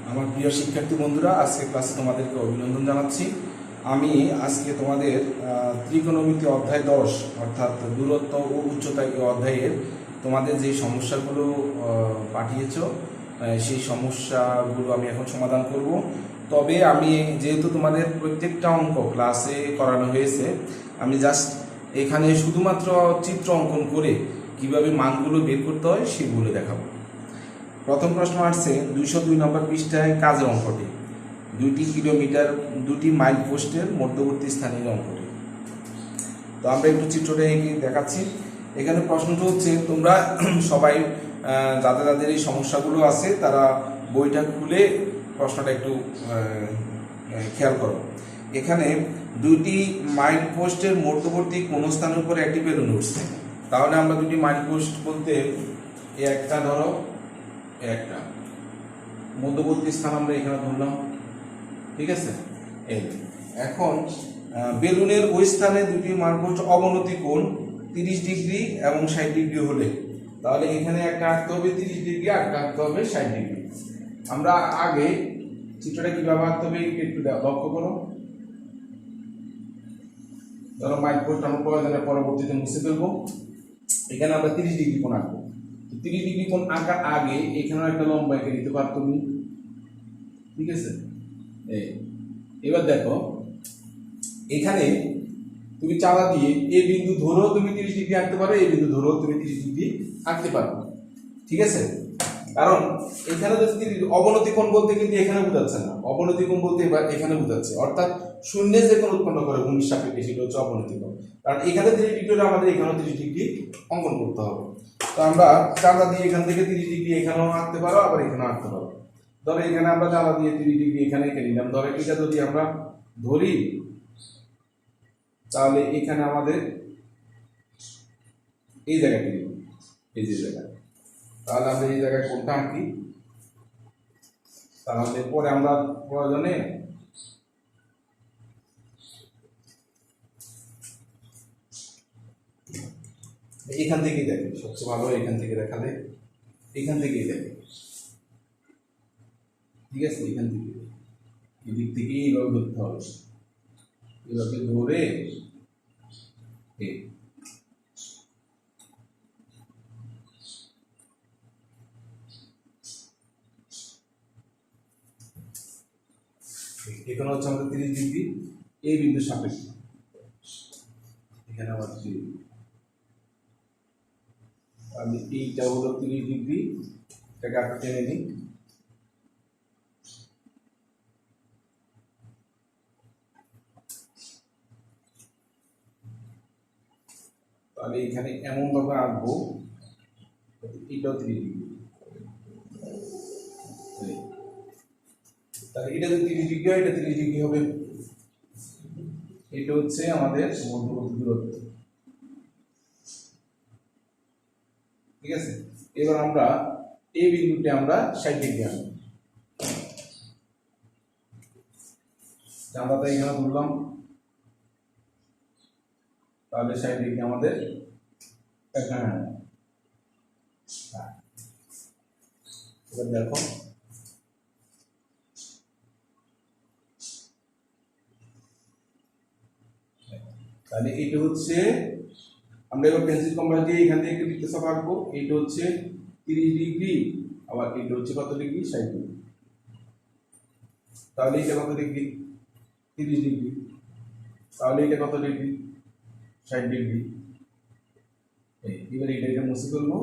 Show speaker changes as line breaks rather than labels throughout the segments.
আমার প্রিয় শিক্ষার্থী বন্ধুরা, আজকে ক্লাসে তোমাদেরকে অভিনন্দন জানাচ্ছি। আমি আজকে তোমাদের ত্রিকোণমিতি অধ্যায় 10 অর্থাৎ দূরত্ব ও উচ্চতা এই অধ্যায়ের তোমাদের যে সমস্যাগুলো পাঠিয়েছ সেই সমস্যাগুলো আমি এখন সমাধান করব। তবে আমি যেহেতু তোমাদের প্রত্যেকটা অঙ্ক ক্লাসে করানো হয়েছে, আমি জাস্ট এখানে শুধুমাত্র চিত্র অঙ্কন করে কিভাবে মানগুলো বের করতে হয় সেগুলো দেখাবো। প্রথম প্রশ্ন আসছে 202 নম্বর পৃষ্ঠায় কাজের অঙ্কটি, 2 কিলোমিটার 2 মাইল পোস্টের মধ্যবর্তী স্থানের অঙ্কটি। তো আমরা একটু চিত্রটা এঁকে দেখাচ্ছি। এখানে প্রশ্নটা হচ্ছে, তোমরা সবাই যাদের যাদের এই সমস্যাগুলো আছে তারা বইটা খুলে প্রশ্নটা একটু খেয়াল করো। এখানে 2 মাইল পোস্টের মধ্যবর্তী কোন স্থানের উপরে একটি বেলুন উঠছে। তাহলে আমরা 2 মাইল পোস্ট বলতে একটা ধরো, একটা মধ্যবর্তী স্থান আমরা এখানে ধরলাম, ঠিক আছে। এই এখন বেলুনের ওই স্থানে 2 মাইল পোস্ট অবনতি কোণ 30 ডিগ্রি এবং 60 ডিগ্রি হলে, তাহলে এখানে একটা আঁকতে হবে 30 ডিগ্রি, একটা আঁকতে হবে 60 ডিগ্রি। আমরা আগে চিত্রটা কিভাবে আঁকতে হবে একটু লক্ষ্য করো। ধরো মাইল পোস্ট আমরা প্রয়োজনের পরবর্তীতে মুছে ফেলবো। এখানে আমরা 30 ডিগ্রি কোণ আঁকবো। 30 ডিগ্রি কোণ আঁকার আগে এখানেও একটা লম্বা এঁকে দিতে পারো তুমি, ঠিক আছে। এবার দেখো, এখানে তুমি চাঁদা দিয়ে এই বিন্দু ধরেও তুমি 30 ডিগ্রি আঁকতে পারো, এই বিন্দু ধরেও তুমি 30 ডিগ্রি আঁকতে পারো, ঠিক আছে। কারণ এখানে যদি অবনতি কোণ বলতে কিন্তু এখানে বোঝাচ্ছে না, অবনতি কোণ বলতে এবার এখানে বোঝাচ্ছে, অর্থাৎ শূন্যে যে কোণ উৎপন্ন করে ভূমির সাপেক্ষে সেটা হচ্ছে অবনতি কোণ। কারণ এখানে 30 ডিগ্রি আমাদের এখানেও 30 ডিগ্রি অঙ্কন করতে হবে। তো আমরা চাঁদা দিয়ে এখান থেকে 30 ডিগ্রি এখানেও আঁকতে পারো, আবার এখানেও আঁকতে পারো। ধরো এখানে আমরা চাঁদা দিয়ে 30 ডিগ্রি এখানে এঁকে নিলাম। ধরো এটা যদি আমরা ধরি, তাহলে এখানে আমাদের এই জায়গাটি নিব, এই যে জায়গা, তাহলে আমরা এই জায়গায় কোনটা আঁকি, তাহলে পরে আমরা প্রয়োজনে এখান থেকেই দেখে, সবচেয়ে ভালো এখান থেকে দেখালে, এখান থেকেই দেখে, ঠিক আছে। এখান থেকে এদিক থেকে এইভাবে ধরতে হবে, এভাবে ধরে এখানে হচ্ছে আমাদের 30 ডিগ্রি এই বিন্দুর সাপেক্ষে, এখানে আবার 3 ডিগ্রি, আমি এইটা হলো 30 ডিগ্রি, এটাকে আগে টেনে নিই। তাহলে এখানে এমন ভাবে আঁকবো, এটাও 30 ডিগ্রি, তাহলে এটা যদি 30 ডিগ্রি হয়, এটা 30 ডিগ্রি হবে। এটা হচ্ছে আমাদের মধ্যবর্তী দূরত্ব, ঠিক আছে। এবার আমরা এই বিন্দুতে আমরা 60 ডিগ্রি আনবো। আমরা তাই এখানে ধরলাম, তাহলে 60 ডিগ্রি আমাদের এখানে। এবার দেখো, তাহলে এটা হচ্ছে, আমরা এবার পেন্সিল কম্পাস দিয়ে এখান থেকে একটু বৃত্তচাপ আঁকবো। এটা হচ্ছে 30 ডিগ্রি, আবার এটা হচ্ছে কত ডিগ্রি, 60 ডিগ্রি। তাহলে এটা কত ডিগ্রি, 30 ডিগ্রি। তাহলে এটা কত ডিগ্রি, 60 ডিগ্রি। এবার এটা মুছে ফেলবো,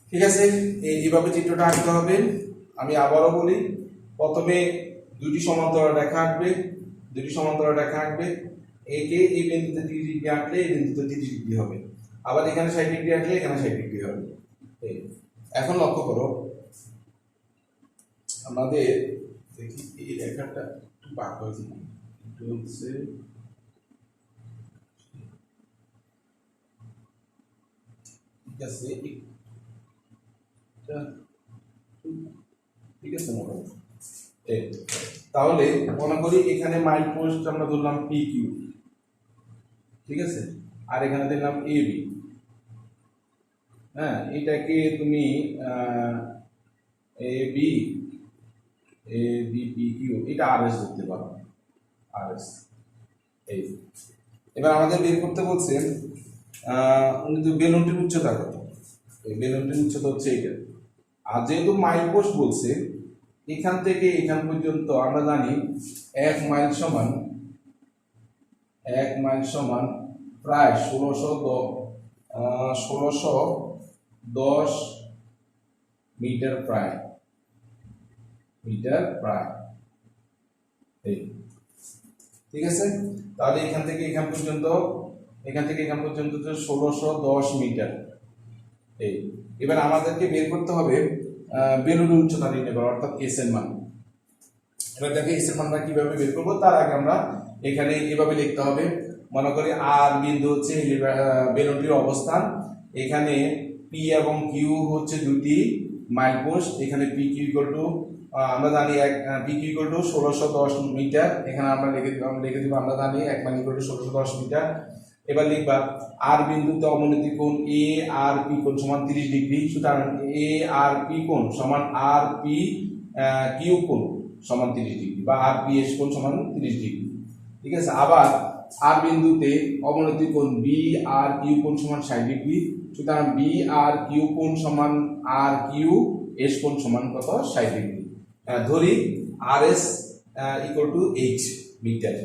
ঠিক আছে। এইভাবে চিত্রটা আঁকতে হবে। আমি আবারও বলি, প্রথমে 2টি সমান্তরাল রেখা আঁকবে, 2টি সমান্তরাল রেখা আঁকবে, একে এই বিন্দুতে 30 ডিগ্রি আঁকলে এই বিন্দুতে 30 ডিগ্রি হবে, আবার এখানে 60 ডিগ্রি আঁকলে এখানে 60 ডিগ্রি হবে। এখন লক্ষ্য করো, আমাদের দেখি এই রেখাটা একটু বাঁকা হয়েছে, একটু হচ্ছে ঠিক আছে, ঠিক আছে মোটামুটি। তাহলে মনে করি এখানে মাইল পোস্ট আমরা ধরলাম পি কিউ, ঠিক আছে, আর এখানে দিলাম এ বি। হ্যাঁ, এটাকে তুমি এ বি পি কিউ, এটা আর এস ধরতে পারো, আর এস। এই এবার আমাদের বের করতে বলছে বেলুনটির উচ্চতা কত। এই বেলুনটির উচ্চতা হচ্ছে এইটা। আর যেহেতু মাইল পোস্ট বলছে, এখান থেকে এখান পর্যন্ত আমরা জানি 1 মাইল সমান প্রায় 1610 মিটার প্রায় এই, ঠিক আছে। তাহলে এখান থেকে এখান পর্যন্ত 1610 মিটার। এই এবার আমাদেরকে বের করতে হবে বেলুনের উচ্চতা নির্ণয় করা, অর্থাৎ এস এর মান। এবার দেখে এস এর মানটা কিভাবে বের করবো, তার আগে আমরা এখানে এভাবে লিখতে হবে। মনে করি আর বিন্দু হচ্ছে বেলুনটির অবস্থান, এখানে পি এবং কিউ হচ্ছে দুটি মাইল পোস্ট। এখানে পি কিউ ইকুয়াল টু আমরা জানি P Q equal to 1610 metre. এখানে আমরা লিখে দিব আমরা জানি 1 মাইল ইকুয়াল টু 1610 মিটার। এবার লিখবা আর বিন্দুতে অবনতি কোণ এ আর পি কোণ সমান 30 ডিগ্রি। সুতরাং এ আর পি কোণ সমান আর পি কিউ কোণ সমান 30 ডিগ্রি, বা আর পি এস কোণ সমান 30 ডিগ্রি, ঠিক আছে। আবার আর বিন্দুতে অবনতি কোণ বি আর কিউ কোণ সমান 60 ডিগ্রি। সুতরাং বি আর কিউ কোণ সমান আর কিউ এস কোণ সমান কত, 60 ডিগ্রি। ধরি R S equal to H meter,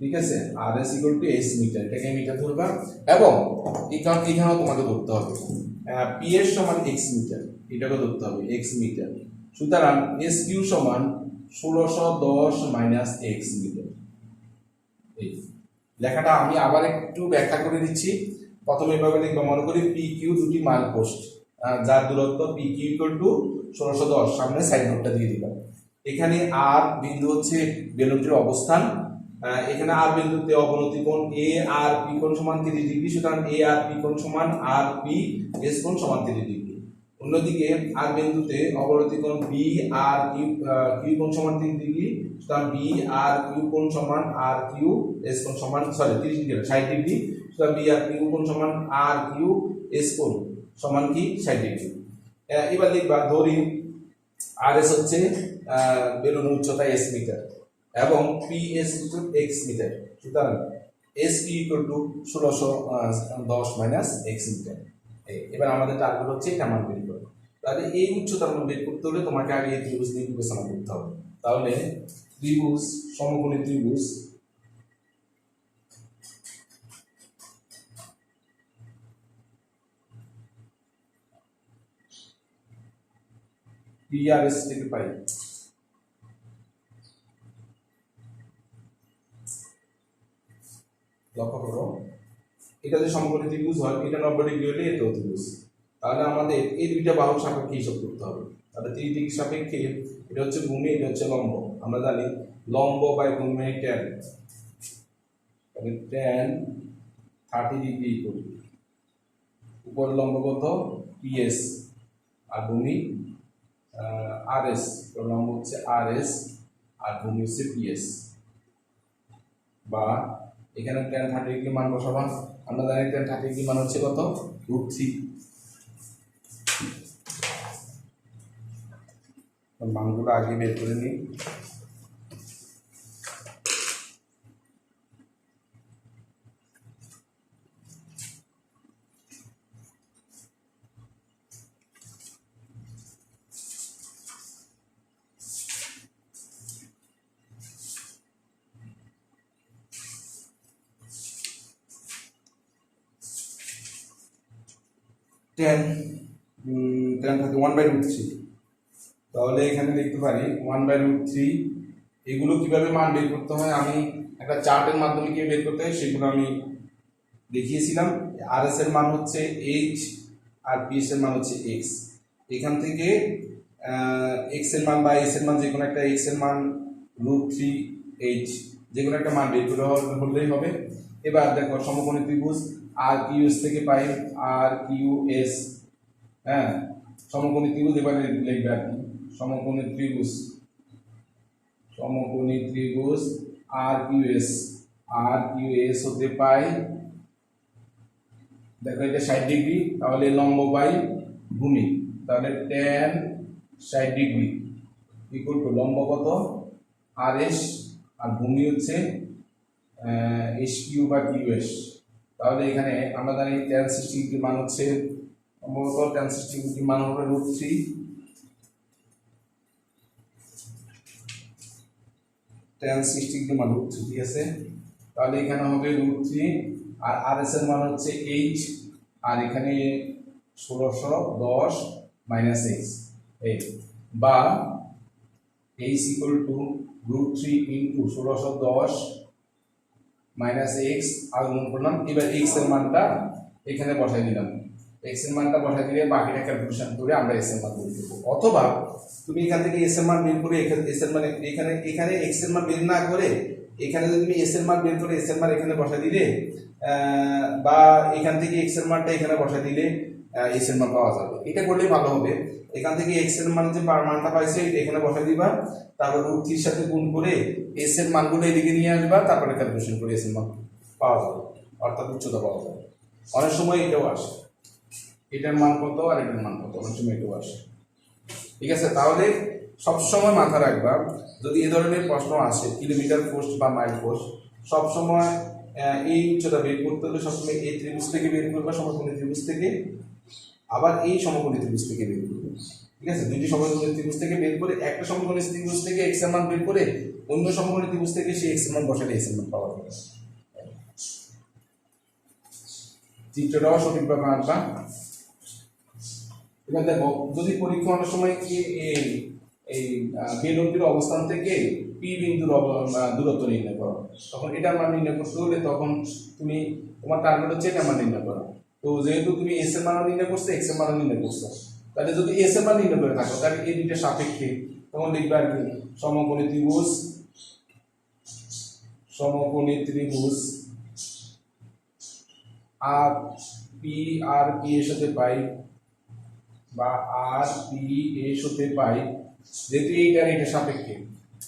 ঠিক আছে। R S equal to H meter, এটাকে মিটার ধরবা। এবং এখানেও তোমাকে ধরতে হবে পি এস সমান এক্স মিটার, এটাকে ধরতে হবে এক্স মিটার। সুতরাং এস কিউ সমান 1610 মাইনাস এক্স মিটার। এই লেখাটা আমি আবার একটু ব্যাখ্যা করে দিচ্ছি। প্রথমে এভাবে লিখবো, মনে করি পি কিউ দুটি মাইল পোস্ট, যার দূরত্ব পি কিউ ইকুয়াল টু 1610, সামনে সাইড নোটটা দিয়ে দিলাম। এখানে আর বিন্দু হচ্ছে বেলুনটির অবস্থান, এখানে আর বিন্দুতে অবনতি কোণ এ আর পি কোণ সমান 30 ডিগ্রি। সুতরাং এ আর পি কোণ সমান আর পি এস কোণ সমান 30 ডিগ্রি। অন্যদিকে আর বিন্দুতে অবনতি কোণ বি আর কিউ কোণ সমান 30 ডিগ্রি। সুতরাং বি আর কিউ কোণ সমান আর কিউ এস কোণ সমান 30 ডিগ্রি 60 ডিগ্রি। সুতরাং বি আর কিউ কোণ সমান আর কিউ এস কোণ সমান কি 60 ডিগ্রি। এবার লিখবা, ধরি আর এস হচ্ছে বেলুনের উচ্চতা এস মিটার এবং পি এস এক্স মিটার। সুতরাং S P equal to 1610 minus X metre. এবার আমাদের টার্গেট হচ্ছে এটা মান বের করা। তাহলে এই উচ্চতার মান বের করতে হলে তোমাকে আগে এই ত্রিভুজ নিয়ে বিবেচনা করতে হবে। তাহলে ত্রিভুজ, সমকোণী ত্রিভুজ PRS থেকে পাই, লক্ষ্য করো, এটা যে সমকোণী ত্রিভুজ হয়, এটা 90 ডিগ্রি হলে এটাও ত্রিভুজ। তাহলে আমাদের এই দুইটা বাহুর সাপেক্ষে হিসাব করতে হবে। তাহলে 30 ডিগ্রি সাপেক্ষে এটা হচ্ছে ভূমি, এটা হচ্ছে লম্ব। আমরা জানি লম্ব বাই ভূমি মানে tan, তাহলে tan 30 ডিগ্রি ইকুয়াল উপরে লম্ব কত PS আর ভূমি RS, লম্ব হচ্ছে RS আর ভূমি হচ্ছে PS। বা এখানে tan 30 ডিগ্রি মান বসাবা, আমরা জানি tan 30 ডিগ্রি মান হচ্ছে কত, √3। মানগুলো আগে বের করে নিই। tan 1/√3, তাহলে এখানে লিখতে পারি 1/√3। এগুলো কিভাবে মান বের করতে হয় আমি একটা চার্টের মাধ্যমে কিভাবে বের করতে হয় সেগুলো আমি দেখিয়েছিলাম। আর এস এর মান হচ্ছে এইচ আর পি এস এর মান হচ্ছে এক্স। এখান থেকে এক্স এর মান বা এস এর মান, যে কোনো একটা এক্স এর মান √3h, যে কোনো একটা মান বের করে হলেই হবে। এবার দেখো সমকোণী ত্রিভুজ আর কিউ এস থেকে পাই আর কিউ এস। হ্যাঁ, সমকোণী ত্রিভুজ এবারে লিখবে আর কি, সমকোণী ত্রিভুজ আর কিউ এস হতে পাই, দেখো এটা 60 ডিগ্রি, তাহলে লম্ব বাই ভূমি, তাহলে tan 60 ডিগ্রি ইকুয়াল টু লম্ব কত RS আর ভূমি হচ্ছে HQ বা QS। তাহলে এখানে আমরা জানি tan 60 ডিগ্রির মান হচ্ছে সম্ভবত tan 60 ডিগ্রির মান হবে √3 tan 60 ডিগ্রির মান √3, ঠিক আছে। তাহলে এখানে হবে √3 আর RS এর মান হচ্ছে 8 আর এখানে 1610 মাইনাস x এই বা h equal to √3 into 1610 minus x আর গুণ করলাম। এবার x এর মানটা এখানে বসাই দিলাম, x এর মানটা বসাই দিলে বাকিটা ক্যালকুলেশন করে আমরা s এর মান বের করব। অথবা তুমি এখান থেকে s এর মান বের করে এখানে s এর মানে এখানে x এর মান বের না করে এখানে যদি তুমি s এর মান বের করে s এর মান এখানে বসাই দিলে বা এখান থেকে x এর মানটা এখানে বসাই দিলে s এর মান পাওয়া যাবে। এটা করলেই ভালো হবে। এখান থেকে x এর মান যে মানটা পাইছে এটা এখানে বসাই দিবা, তারপর √3 এর সাথে গুণ করে s এর মানগুলো এদিকে নিয়ে আসবা, তারপরে ক্যালকুলেশন করে s এর মান পাওয়া যাবে, অর্থাৎ উচ্চতা পাওয়া যাবে। অনেক সময় এটাও আসে, এটার মান কত আর এটার মান কত, অনেক সময় এটাও আসে, ঠিক আছে। তাহলে সবসময় মাথা রাখবা যদি এই ধরনের প্রশ্ন আসে কিলোমিটার পোস্ট বা মাইল পোস্ট, সবসময় এই উচ্চতা বের করতে হলে সবসময় এই ত্রিভুজ থেকে বের করবা, সমকোণী ত্রিভুজ থেকে, আবার এই সমকোণী ত্রিভুজ থেকে বের করবে, ঠিক আছে। দুইটি সমকোণী ত্রিভুজ থেকে বের করে একটা সমকোণী ত্রিভুজ থেকে x এর মান বের করে অন্য সমকোণী ত্রিভুজ থেকে সেই x এর মান বসালে s এর মান পাওয়া যাবে। চিত্রটাও সঠিকভাবে আঁকবা। এবার দেখো যদি পরীক্ষা অনেক সময় কি এই বেলুনটির অবস্থান থেকে p বিন্দুর দূরত্ব নির্ণয় করো, তখন এটার মান নির্ণয় করতে হলে তখন তুমি তোমার টার্গেট হচ্ছে এটার মান নির্ণয় করা। তো যেহেতু তুমি s এর মান নির্ণয় করছো x এর মান নির্ণয় করছো, তাহলে যদি s এর মান নির্ণয় করে থাকো তাহলে এই দুইটা সাপেক্ষে তখন লিখবে আর কি সমকোণী ত্রিভুজ আর p আর p এর সাথে পাই বা আর পি এর সাথে পাই, যেহেতু এইটার এটা সাপেক্ষে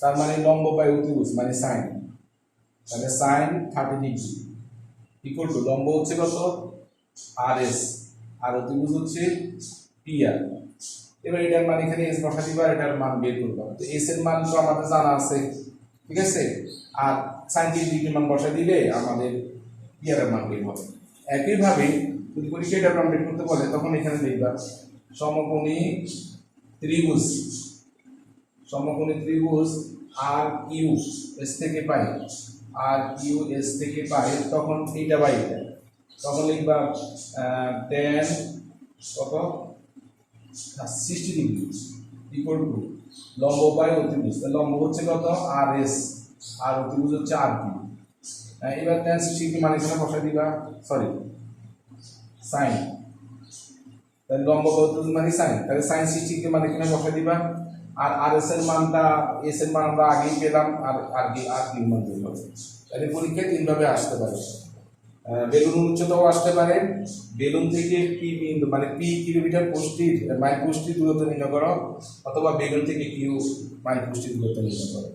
তার মানে লম্ব পাই অতিভুজ মানে সাইন, তাহলে সাইন 30 ডিগ্রি ইকুয়াল টু লম্ব হচ্ছে কত RS আর অতিভুজ হচ্ছে PR। এবার এটার মান এখানে s বসা দিবা, এটার মান বের করবা। তো s এর মান তো আমাদের জানা আছে, ঠিক আছে, আর sin 30 ডিগ্রির মান বসা দিলে আমাদের PR এর মান বের হবে। একইভাবে যদি পরীক্ষায় এটার মান বের করতে বলে তখন এখানে লিখবা সমকোণী ত্রিভুজ আর কিউ এস থেকে পাই তখন এইটা বাই এটা, তখন লিখবা tan কত 60 ডিগ্রি ইকুয়াল টু লম্ব বাই অতিভুজ, লম্ব হচ্ছে কত RS আর অতিভুজ হচ্ছে RP। এবার tan 60 ডিগ্রি মানে এখানে বসাই দিবা, সরি sin, তাহলে লম্ব অতিভুজ মানে sin, তাহলে sin 60 ডিগ্রি মানে এখানে বসাই দিবা। আর RS এর মানটা s এর মান আমরা আগেই পেলাম, আর RP মান বের হবে। তাহলে পরীক্ষায় তিন ভাবে আসতে পারে, বেলুন উচ্চতাও আসতে পারে, বেলুন থেকে p বিন্দু মানে p কিলোমিটার পোস্টির মাইল পোস্টির দূরত্ব নির্ণয় করো, অথবা বেলুন থেকে q মাইল পোস্টির দূরত্ব নির্ণয় করো।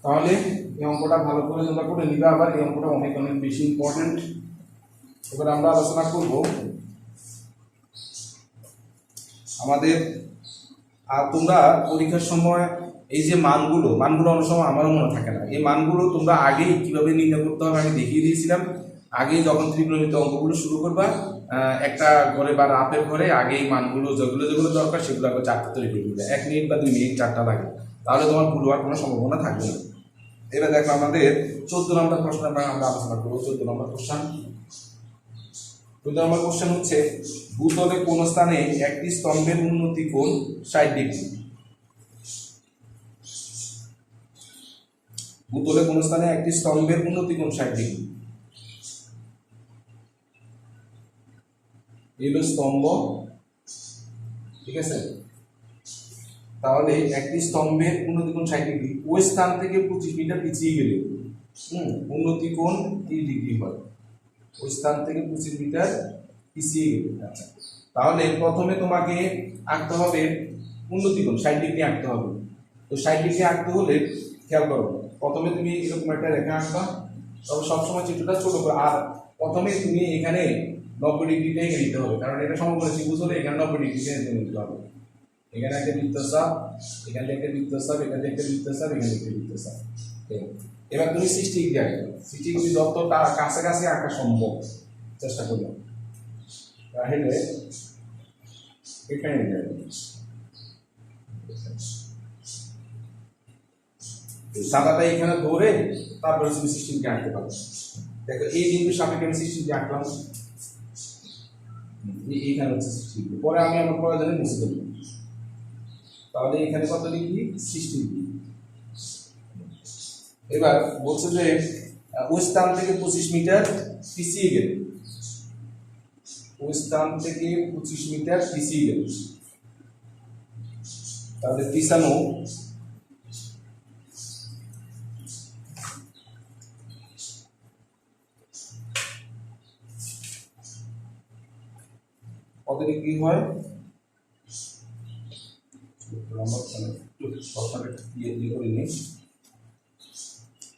তাহলে এই অঙ্কটা ভালো করে তোমরা করে নিবা, আবার এই অঙ্কটা অনেক অনেক বেশি ইম্পর্টেন্ট। এবার আমরা আলোচনা করব আমাদের, আর তোমরা পরীক্ষার সময় এই যে মানগুলো অনেক সময় আমারও মনে থাকে না, এই মানগুলো তোমরা আগেই কিভাবে নির্ণয় করতে হবে আমি দেখিয়ে দিয়েছিলাম। আগেই যখন ত্রিকোণমিতিক অঙ্কগুলো শুরু করবা একটা ঘরে বা রাতের ঘরে আগে এই মানগুলো যেগুলো দরকার সেগুলো আগে চারটা তৈরি করে দিবে, 1 মিনিট বা 2 মিনিট চারটা লাগে, তাহলে তোমার ভুল হওয়ার কোনো সম্ভাবনা থাকবে না। এবার দেখো আমাদের 14 নম্বর প্রশ্ন আমরা আলোচনা করবো। 14 নম্বর কোশ্চেন হচ্ছে ভূতলে কোন স্থানে একটি স্তম্ভের উন্নতি কোণ 60 ডিগ্রি। ভূতলে কোন স্থানে একটি স্তম্ভের উন্নতি কোণ 60 ডিগ্রি। এগুলো স্তম্ভ, ঠিক আছে। তাহলে একটি স্তম্ভের উন্নতি কোণ 60 ডিগ্রি, ওই স্থান থেকে 25 মিটার পিছিয়ে গেলে উন্নতি কোণ 30 ডিগ্রি হয়। ওই স্থান থেকে 25 মিটার পিছিয়ে গেলে, আচ্ছা, তাহলে প্রথমে তোমাকে আঁকতে হবে উন্নতি কোণ 60 ডিগ্রি আঁকতে হবে। তো 60 ডিগ্রি আঁকতে হলে খেয়াল করো, প্রথমে তুমি এরকম একটা রেখা আঁকবা, তবে সবসময় চিত্রটা ছোট করো। আর প্রথমে তুমি এখানে 90 ডিগ্রিতে নিতে হবে, কারণ এটা সমকোণী ত্রিভুজ হলে এখানে 90 ডিগ্রিতে নিতে হবে। এখানে একটা বৃত্তচাপ, এখানে একটা বৃত্তচাপ, এখানে একটা বৃত্তচাপ, এখানে একটা বৃত্তচাপ। এবার তুমি 60 ডিগ্রি আঁকবে, 60 ডিগ্রি যতটা কাছাকাছি আঁকা সম্ভব চেষ্টা করবে, তাহলে এখানে যাবে। সাদাটা এখানে ধরে তারপরে তুমি 60 ডিগ্রি আঁকতে পারবে। দেখো এই বিন্দুর সাপেক্ষে আমি 60 ডিগ্রি আঁকলাম, এইখানে হচ্ছে 60 ডিগ্রি, পরে আমি আমার প্রয়োজনে মুছে দেবো। তাহলে এখানে কত ডিগ্রি? 60 ডিগ্রি। এবার বলছে যে ওই স্থান থেকে 25 মিটার পিছিয়ে গেলে, ওই স্থান থেকে 25 মিটার পিছিয়ে গেলে, তাহলে পিছানো কত ডিগ্রি হয়?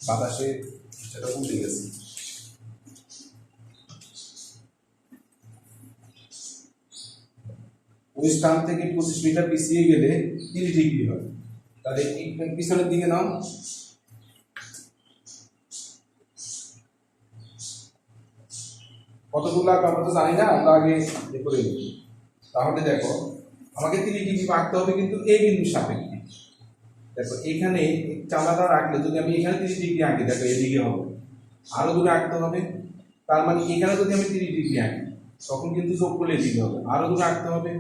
বাতাসে সেটা উল্টে গেছে। ওই স্থান থেকে 25 মিটার পিছিয়ে গেলে 30 ডিগ্রি হয়। তাহলে পিছনের দিকে নাও, কতগুলো আমরা তো জানি না, আমরা আগে করে নিই। তাহলে দেখো আমাকে 30 ডিগ্রি আঁকতে হবে, কিন্তু এই বিন্দুর সাপেক্ষে। দেখো এখানে চালাটা রাখলে যদি আমি এখানে 30 ডিগ্রি আঁকি, দেখো এদিকে হবে, আরো দূরে আঁকতে হবে। তার মানে এখানে যদি আমি 30 ডিগ্রি আঁকি তখন কিন্তু যোগ করলে এদিকে হবে, আরো দূরে আঁকতে হবে।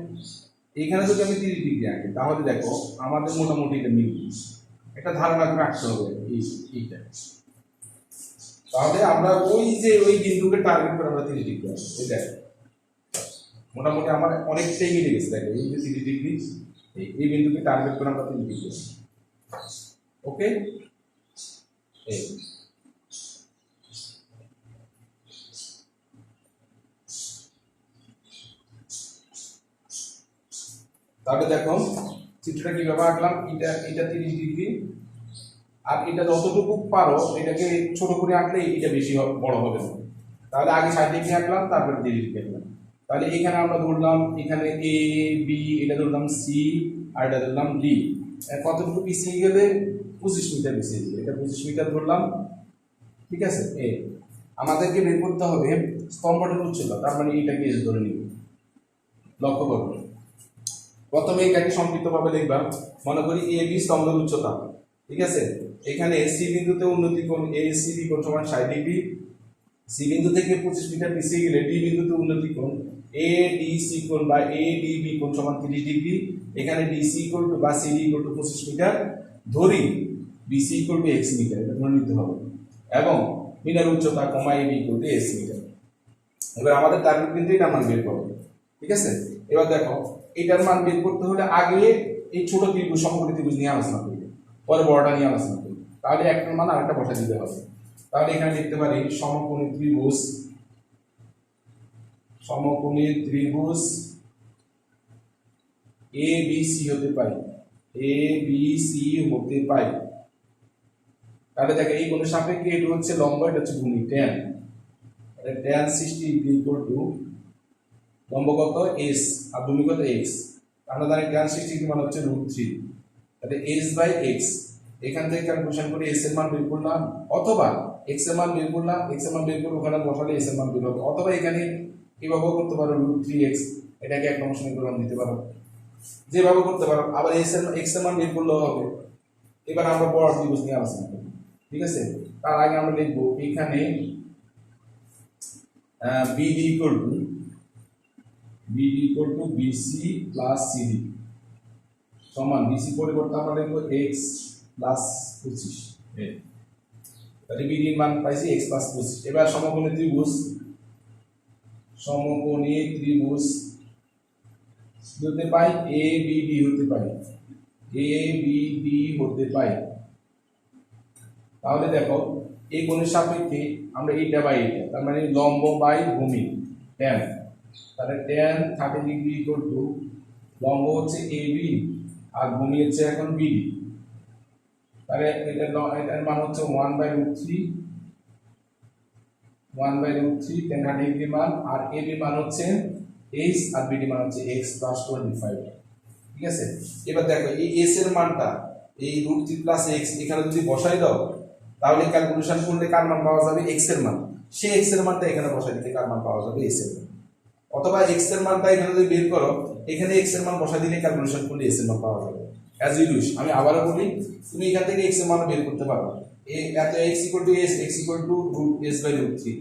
এখানে যদি আমি 30 ডিগ্রি আঁকি তাহলে দেখো আমাদের মোটামুটি এটা মিলবে, একটা ধারণা করে আঁকতে হবে এইটা। তাহলে আমরা ওই যে ওই বিন্দুকে টার্গেট করে আমরা 30 ডিগ্রি আসবো। এই দেখো মোটামুটি আমার অনেকটাই মিলে গেছে। দেখো এই যে 30 ডিগ্রি, এই বিন্দুকে টার্গেট করে আমরা 30 ডিগ্রি আসবো। ওকে, এই তাহলে দেখো চিত্রটা কিভাবে আঁকলাম। এটা 30 ডিগ্রি, আর এটা যতটুকু পারো এটাকে ছোট করে আঁকলে এটা বেশি বড় হবে না। তাহলে আগে 60 ডিগ্রি আঁকলাম, তারপরে 30 ডিগ্রি আঁকলাম। তাহলে এখানে আমরা ধরলাম এখানে এ বি, এটা ধরলাম সি, আর এটা ধরলাম ডি। কতটুকু পিছিয়ে গেলে? 25 মিটার পিছিয়ে গেলে, এটা 25 মিটার ধরলাম। ঠিক আছে, আমাদেরকে বের করতে হবে স্তম্ভটার উচ্চতা, তার মানে এটাকে এস ধরে নিব। লক্ষ্য করো, প্রথমে এটাকে সংক্ষিপ্তভাবে লিখবা। মনে করি এ বি স্তম্ভের উচ্চতা। ঠিক আছে, এখানে সি বিন্দুতে উন্নতি কোণ এ সি বি কোণ সমান 60 ডিগ্রি। সি বিন্দু থেকে 25 মিটার পিছিয়ে গেলে ডি বিন্দুতে উন্নতি কোণ এ ডি সি কোণ বা এ ডি বি কোণ সমান 30 ডিগ্রি। এখানে ডিসি ইকুয়াল টু বা সিডি ইকুয়াল টু 25 মিটার ধরি, BC equal to X meter, এটা ধরে নিতে হবে। এবং মিটার উচ্চতা কমা A B equal to S meter. এবার আমাদের টার্গেট কিন্তু এটা মান বের করবে। ঠিক আছে, এবার দেখো এটার মান বের করতে হলে আগে এই ছোট ত্রিভুজ সমকোণী ত্রিভুজ নিয়ে আলোচনা করবে, পরে বড়টা নিয়ে আলোচনা করবে। তাহলে একটার মান আরেকটা বসা দিতে হবে। তাহলে এখানে লিখতে পারি সমকোণী ত্রিভুজ, সমকোণী ত্রিভুজ এ বি সি হতে পারে, এ বি সি হতে পারে। তাহলে দেখো এই কোণের সাপেক্ষে এটা হচ্ছে লম্ব, এটা হচ্ছে ভূমি tan, এটা tan 60 ডিগ্রি ইকুয়াল টু লম্ব কত s আর ভূমি কত x। আমরা জানি tan 60 ডিগ্রি মানে হচ্ছে √3, তাহলে s বাই x। এখান থেকে ক্যালকুলেশন করে s এর মান বের করলাম, অথবা x এর মান বের করলাম, x এর মান বের করে ওখানে বসালে s এর মান বের হবে, অথবা এখানে এভাবেও করতে পারো √3x, এটাকে এক নম্বর সমীকরণ দিতে পারো, যেভাবে করতে পারো। আবার x এর মান বের করলেও হবে। এবার আমরা বড় ত্রিভুজ নিয়ে আলোচনা করব। ঠিক আছে, তার আগে আমরা লিখব এখানে BD equal to BC plus CD সমান BC পরিবর্তে আমরা লিখব x প্লাস 25। তাহলে BD এর মান পাইছি x প্লাস 25। এবার সমকোণী ত্রিভুজ হতে পাই ABD হতে পাই, ABD হতে পাই। তাহলে দেখো এই কোণের সাপেক্ষে আমরা এইটা বাই এটা, তার মানে লম্ব বাই ভূমি tan। তাহলে tan 30 ডিগ্রি ইকুয়াল টু লম্ব হচ্ছে AB আর ভূমি হচ্ছে এখন BD। তাহলে এটার মান হচ্ছে 1/√3 1/√3 tan 100 ডিগ্রি মান, আর এ বি মান হচ্ছে h আর বি ডি মান হচ্ছে x + 25। ঠিক আছে, এবার দেখো এই s এর মানটা এই √3 + x এখানে যদি বসাই দাও তাহলে ক্যালকুলেশন করলে কার মান পাওয়া যাবে, x এর মান। সেই x এর মানটা এখানে বসাই দিলে কার মান পাওয়া যাবে, s এর মান। অথবা x এর মানটা এখানে যদি বের করো, এখানে x এর মান বসাই দিলে ক্যালকুলেশন করলে s এর মান পাওয়া যাবে। অ্যাজ ইউ উইশ, আমি আবারও বলি, তুমি এখান থেকে x এর মান বের করতে পারো। এত x = s, x = s/√3,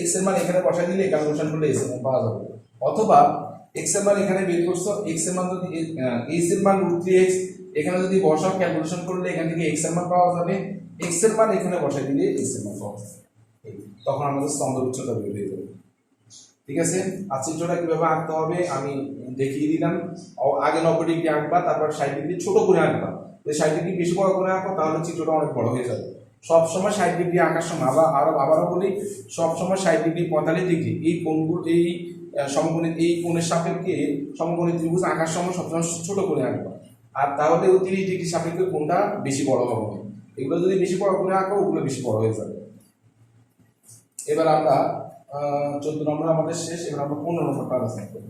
x এর মান এখানে বসাই দিলে ক্যালকুলেশন করলে s এর মান পাওয়া যাবে। অথবা x এর মান এখানে বের করছো, x এর মান যদি s এর মান √3x এখানে যদি বসাও ক্যালকুলেশন করলে এখান থেকে x এর মান পাওয়া যাবে, x এর মান এখানে বসাই দিলে s এর মান পাওয়া যাবে। তখন আমাদের স্তম্ভের উচ্চতা বের হয়ে যাবে। ঠিক আছে, আর চিত্রটা কিভাবে আঁকতে হবে আমি দেখিয়ে দিলাম। আগে 90 ডিগ্রি আঁকবা, তারপর 60 ডিগ্রি ছোট করে আঁকবা। যদি 60 ডিগ্রি বেশি বড় করে আঁকো তাহলে চিত্রটা অনেক বড় হয়ে যাবে। সব সময় 60 ডিগ্রি আঁকার সময় আবারও বলি, সব সময় 60 ডিগ্রি 45 ডিগ্রি এই কোণগুলো, এই সমকোণী এই কোণের সাপেক্ষে সমকোণী ত্রিভুজ আঁকার সময় সবসময় ছোট করে আঁকবা। আর তাহলে 30 ডিগ্রি সাপেক্ষে কোণটা বেশি বড় হবে। এগুলো যদি বেশি বড় করে আঁকো ওগুলো বেশি বড় হয়ে যাবে। এবার আমরা 14 নম্বর আমাদের শেষ, এবার আমরা 15 নম্বরটা আলোচনা করব।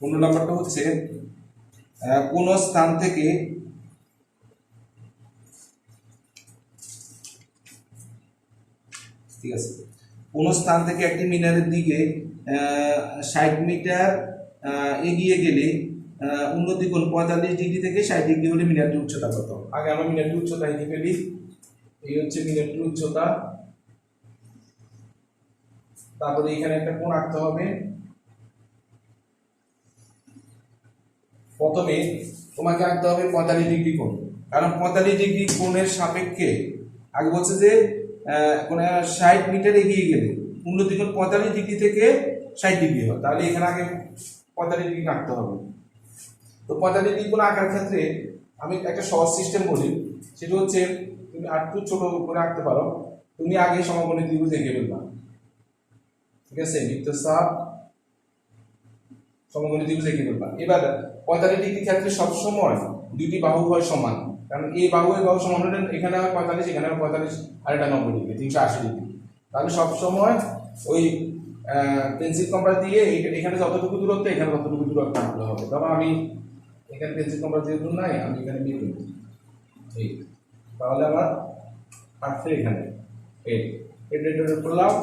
পনেরো নম্বরটা হচ্ছে কোন স্থান থেকে ঠিক আছে, কোন স্থান থেকে একটি মিনারের দিকে 60 মিটার এগিয়ে গেলে উন্নতি কোণ 45 ডিগ্রি থেকে 60 ডিগ্রি হলে মিনারটির উচ্চতা কত। আগে আমরা মিনারটির উচ্চতা লিখে ফেলি। এই হচ্ছে মিনারটির উচ্চতা, তারপরে এখানে একটা কোণ আঁকতে হবে। প্রথমে তোমাকে আঁকতে হবে 45 ডিগ্রি কোণ, কারণ 45 ডিগ্রি কোণের সাপেক্ষে আগে বলছে যে 60 মিটার এগিয়ে গেলে উন্নতি কোণ 45 ডিগ্রি থেকে 60 ডিগ্রি হয়, তাহলে এখানে আগে 45 ডিগ্রি আঁকতে হবে। তো 45 ডিগ্রি কোণ আঁকার ক্ষেত্রে আমি একটা সহজ সিস্টেম বলি, সেটা হচ্ছে তুমি আরেকটু ছোট করে আঁকতে পারো। তুমি আগে সমকোণী ত্রিভুজ এঁকে ফেলবা। ঠিক আছে, বৃত্তচাপ সমকোণী ত্রিভুজ এঁকে ফেলবা। এবার 45 ডিগ্রি ক্ষেত্রে সবসময় দুটি বাহু হয় সমান, কারণ এই বাহু সমান হলে এখানে হয় 45, এখানে হয় 45, আর এটা 90 ডিগ্রি, 380 ডিগ্রি। তাহলে সবসময় ওই পেন্সিল কম্পাস দিয়ে এখানে যতটুকু দূরত্ব এখানে ততটুকু দূরত্ব আনতে হবে। তবে আমি এখানে পেন্সিল কম্পাস যেহেতু নাই, আমি এখানে দিয়ে দেবো। ঠিক, তাহলে আমার আসছে এখানে এটা করলাম।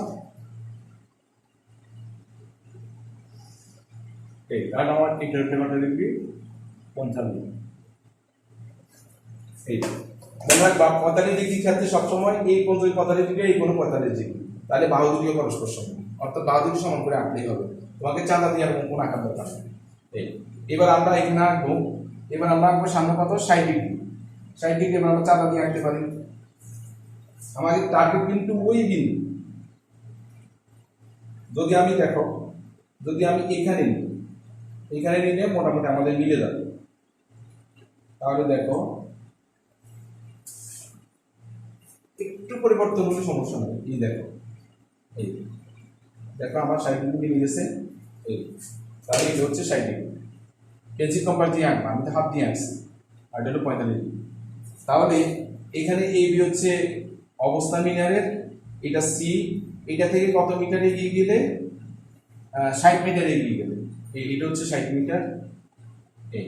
আর আমার টিকেট পেমেন্ট ডিগ্রি 55। এই মনে রাখবা 45 ডিগ্রি ক্ষেত্রে সবসময় এই কোণ 45 ডিগ্রি, এই কোণ 45 ডিগ্রি, তাহলে বাহু দুটিও পরস্পর সমান, অর্থাৎ বাহু দুটি সমান করে আঁকলেই হবে। তোমাকে চাঁদা দিয়ে আর কোণ আঁকার দরকার নেই। এবার আমরা এখানে আঁকবো, এবার আমরা আঁকবো সামনে কত 60 ডিগ্রি। 60 ডিগ্রি এবার আমরা চাঁদা দিয়ে আঁকতে পারি। আমাদের টার্গেট কিন্তু ওই বিন্দু। যদি আমি দেখো, যদি আমি এখানে নিলে মোটামুটি আমাদের মিলে যাবে। তাহলে দেখো একটু পরিবর্তন হলে সমস্যা নেই। এই দেখো, এই দেখো আমার 60 ডিগ্রি মিলে গেছে। এই তাহলে এটা হচ্ছে 60 ডিগ্রি। পেন্সিল কম্পাস দিয়ে আঁকবো, আমি তো হাত দিয়ে আঁকছি, আর এটা হলো 45 ডিগ্রি। তাহলে এখানে এ বি হচ্ছে অবস্থান মিনারের, এটা সি, এটা থেকে কত মিটার এগিয়ে গেলে 60 মিটার এগিয়ে গেলে এটা হচ্ছে 60 মিটার। এই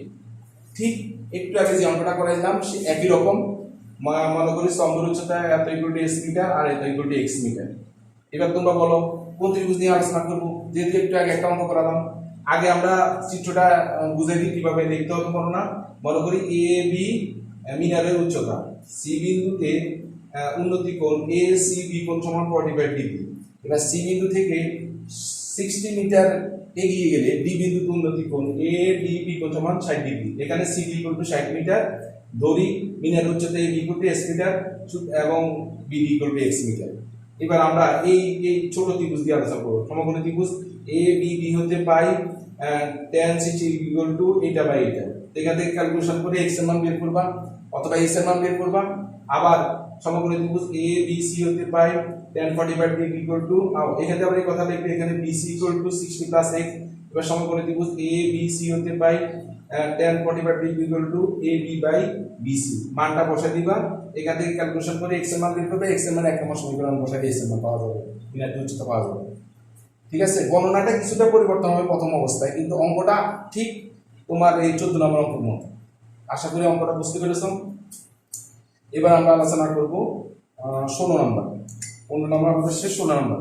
ঠিক একটু আগে যে অঙ্কটা করাইলাম সে একই রকম। মনে করি স্তম্ভের উচ্চতা এত = s মিটার আর এত = x মিটার। এবার তোমরা বলো কোন ত্রিভুজ নিয়ে আলোচনা করবো। যেহেতু একটু আগে একটা অঙ্ক করালাম, আগে আমরা চিত্রটা বুঝাই দিই কিভাবে লিখতে হবে। মনে করি এ বি মিনারের উচ্চতা, সি বিন্দুতে উন্নতি কোণ এ সি বি কোণ সমান 45 ডিগ্রি। এবার সি বিন্দু থেকে 60 মিটার এগিয়ে গেলে ডি বিন্দুতে উন্নতি কোণ এ ডি বি কোণ সমান 60 ডিগ্রি। এখানে সি ডি = 60 মিটার, ধরি মিনারের উচ্চতা এ বি = s মিটার এবং বি ডি = x মিটার। এবার আমরা এই ছোট ত্রিভুজ দিয়ে আলোচনা করব। সমকোণী ত্রিভুজ এ বি বি হতে পাই tan 60 ইকুয়াল টু এটা বাই এটা। এখান থেকে ক্যালকুলেশন করে x এর মান বের করবা অথবা s এর মান বের করবা। আবার সমকোণী ত্রিভুজ a b c হতে পাই tan 45 ডিগ্রি ইকুয়াল টু এখানে আবার এই কথা লিখবে এখানে bc equal to 60 plus x। এবার সমকোণী ত্রিভুজ a b c হতে পাই tan 45 degree equal to ab by bc। মানটা বসাই দিবা, এখান থেকে ক্যালকুলেশন করে x এর মান বের করবে, x এর মান এক নম্বর সমীকরণ বসাই s এর মান পাওয়া যাবে, বিনাটি উচ্চতা পাওয়া যাবে। ঠিক আছে, গণনাটা কিছুটা পরিবর্তন হবে প্রথম অবস্থায়, কিন্তু অঙ্কটা ঠিক তোমার এই 14 নম্বর অঙ্কের মতো। আশা করি অঙ্কটা বুঝতে পেরেছো। এবার আমরা আলোচনা করব 16 নম্বর। 15 নম্বর আমাদের শেষ, 16 নম্বর।